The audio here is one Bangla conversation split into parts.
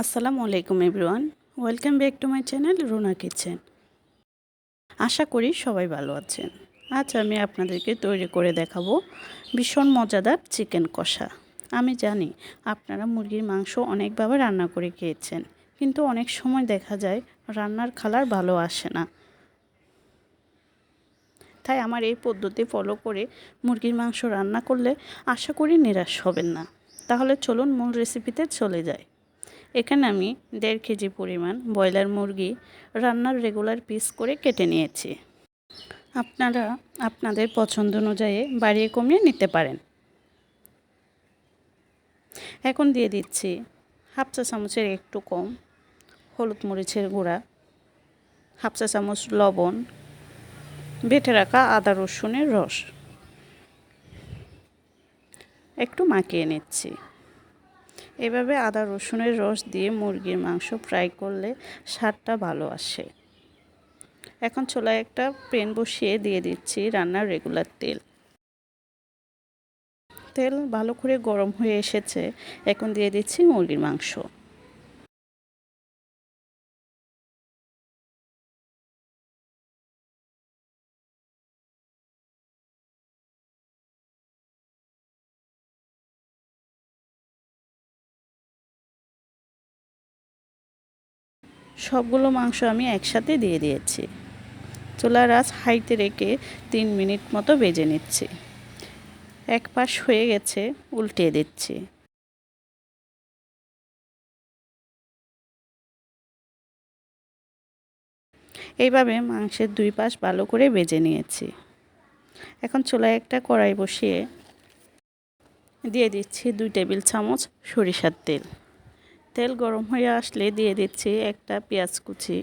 আসসালামু আলাইকুম everyone, welcome back to my channel Runa kitchen. আশা করি সবাই ভালো আছেন। আজ আমি আপনাদেরকে তৈরি করে দেখাবো ভীষণ মজাদার চিকেন কষা। আমি জানি আপনারা মুরগির মাংস অনেকভাবে রান্না করে খেয়েছেন, কিন্তু অনেক সময় দেখা যায় রান্নার কালার ভালো আসে না। তাই আমার এই পদ্ধতি ফলো করে মুরগির মাংস রান্না করলে আশা করি নিরাশ হবেন না। তাহলে চলুন মূল রেসিপিতে চলে যাই। এখানে আমি 1.5 কেজি পরিমাণ ব্রয়লার মুরগি রান্নার রেগুলার পিস করে কেটে নিয়েছি। আপনারা আপনাদের পছন্দ অনুযায়ী বাড়িয়ে কমিয়ে নিতে পারেন। এখন দিয়ে দিচ্ছি হাফ চা চামচের একটু কম হলুদ মরিচের গুঁড়া, হাফ চা চামচ লবণ, বেটে রাখা আদা রসুনের রস একটু মাখিয়ে নিচ্ছি। এভাবে আদা রসুনের রস দিয়ে মুরগির মাংস ফ্রাই করলে স্বাদটা ভালো আসে। এখন চুলায় একটা প্যান বসিয়ে দিয়ে দিচ্ছি রান্নার রেগুলার তেল। তেল ভালো করে গরম হয়ে এসেছে। এখন দিয়ে দিচ্ছি মুরগির মাংস। সবগুলো মাংস আমি একসাথে দিয়ে দিয়েছি। চুলার আঁচ হাইতে রেখে 3 মিনিট মতো ভেজে নিচ্ছি। এক পাশ হয়ে গেছে, উল্টিয়ে দিচ্ছি। এইভাবে মাংসের 2 পাশ ভালো করে ভেজে নিয়েছি। এখন চুলায় একটা কড়াই বসিয়ে দিয়ে দিচ্ছি 2 টেবিল চামচ সরিষার তেল। তেল গরম হয়ে আসলে দিয়ে দিচ্ছি একটা পেঁয়াজ কুচি,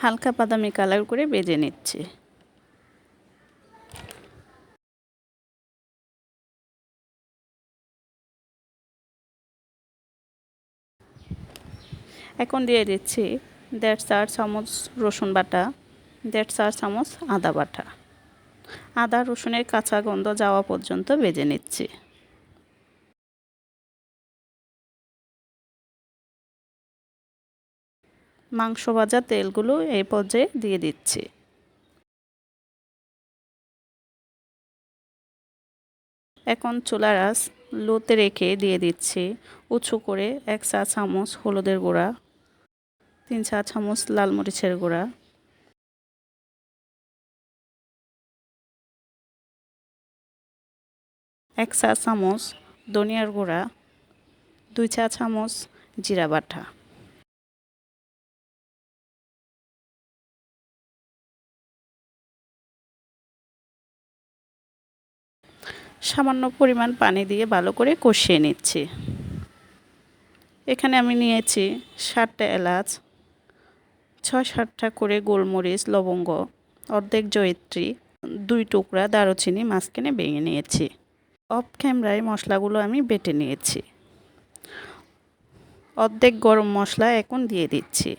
হালকা বাদামি কালার করে ভেজে নিচ্ছি। এখন দিয়ে দিচ্ছি 1.5 চা চামচ রসুন বাটা, 1.5 চা চামচ আদা বাটা। আদা রসুনের কাঁচা গন্ধ যাওয়া পর্যন্ত ভেজে নিচ্ছি। মাংস ভাজা তেলগুলো এই পর্যায়ে দিয়ে দিচ্ছি। এখন চুলার আঁচ লোতে রেখে দিয়ে দিচ্ছি উঁচু করে 1 চা চামচ হলুদের গুঁড়া, 3 চা চামচ লাল মরিচের গুঁড়া, 1 চা চামচ ধনিয়ার গুঁড়া, 2 চা চামচ জিরা বাটা। সামান্য পরিমাণ পানি দিয়ে ভালো করে কষিয়ে নিচ্ছি। এখানে আমি নিয়েছি 7টা এলাচ, 6-7টা করে গোলমরিচ, লবঙ্গ, অর্ধেক জয়িত্রী, 2 টুকরা দারুচিনি মাঝখানে ভেঙে নিয়েছি। অফ ক্যামেরায় মশলাগুলো আমি বেটে নিয়েছি। অর্ধেক গরম মশলা এখন দিয়ে দিচ্ছি।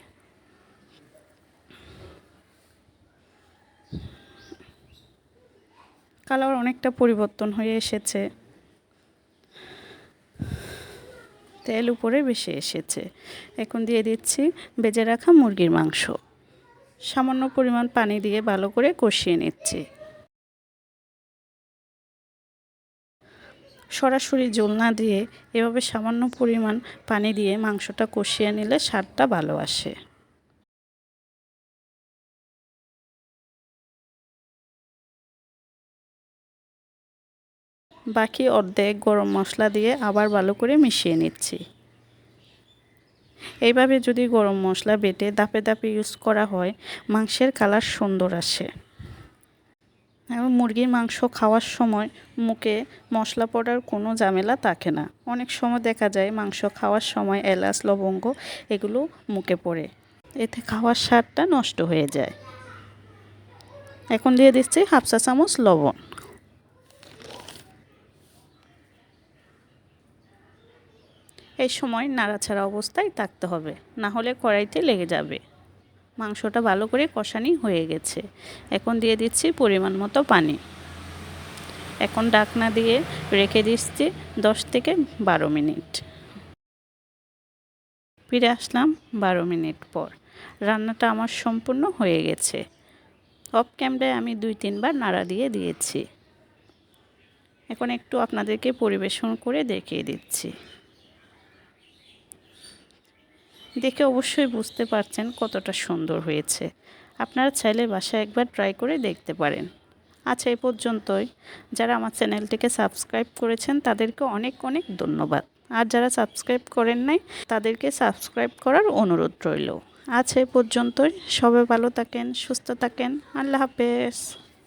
কালার অনেকটা পরিবর্তন হয়ে এসেছে, তেল উপরে বেশি এসেছে। এখন দিয়ে দিচ্ছি ভেজে রাখা মুরগির মাংস। সামান্য পরিমাণ পানি দিয়ে ভালো করে কষিয়ে নিচ্ছি। সরাসরি ঝোল না দিয়ে এভাবে সামান্য পরিমাণ পানি দিয়ে মাংসটা কষিয়ে নিলে স্বাদটা ভালো আসে। বাকি অর্ধেক গরম মশলা দিয়ে আবার ভালো করে মিশিয়ে নিচ্ছি। এইভাবে যদি গরম মশলা বেটে ধাপে ধাপে ইউজ করা হয়, মাংসের কালার সুন্দর আসে। এবং মুরগির মাংস খাওয়ার সময় মুখে মশলা পড়ার কোনো ঝামেলা থাকে না। অনেক সময় দেখা যায় মাংস খাওয়ার সময় এলাচ, লবঙ্গ এগুলো মুখে পড়ে, এতে খাওয়ার স্বাদটা নষ্ট হয়ে যায়। এখন দিয়ে দিচ্ছি হাফ চা চামচ লবণ। এই সময় নাড়াচাড়া অবস্থায় থাকতে হবে, না হলে কড়াইতে লেগে যাবে। মাংসটা ভালো করে কষানি হয়ে গেছে। এখন দিয়ে দিচ্ছি পরিমাণ মতো পানি। এখন ঢাকনা দিয়ে রেখে দিচ্ছি 10 থেকে 12 মিনিট। ফিরে আসলাম 12 মিনিট পর। রান্নাটা আমার সম্পূর্ণ হয়ে গেছে। অফ ক্যামেরায় আমি 2-3 বার নাড়া দিয়ে দিয়েছি। এখন একটু আপনাদেরকে পরিবেশন করে দেখিয়ে দিচ্ছি। দেখে অবশ্যই বুঝতে পারছেন কতটা সুন্দর হয়েছে। আপনারা চাইলে বাসায় একবার ট্রাই করে দেখতে পারেন। আচ্ছা, এই পর্যন্তই। যারা আমার চ্যানেলটিকে সাবস্ক্রাইব করেছেন তাদেরকে অনেক অনেক ধন্যবাদ। আর যারা সাবস্ক্রাইব করেন নাই তাদেরকে সাবস্ক্রাইব করার অনুরোধ রইল। আচ্ছা, এই পর্যন্তই। সবাই ভালো থাকেন, সুস্থ থাকেন। আল্লাহ হাফেজ।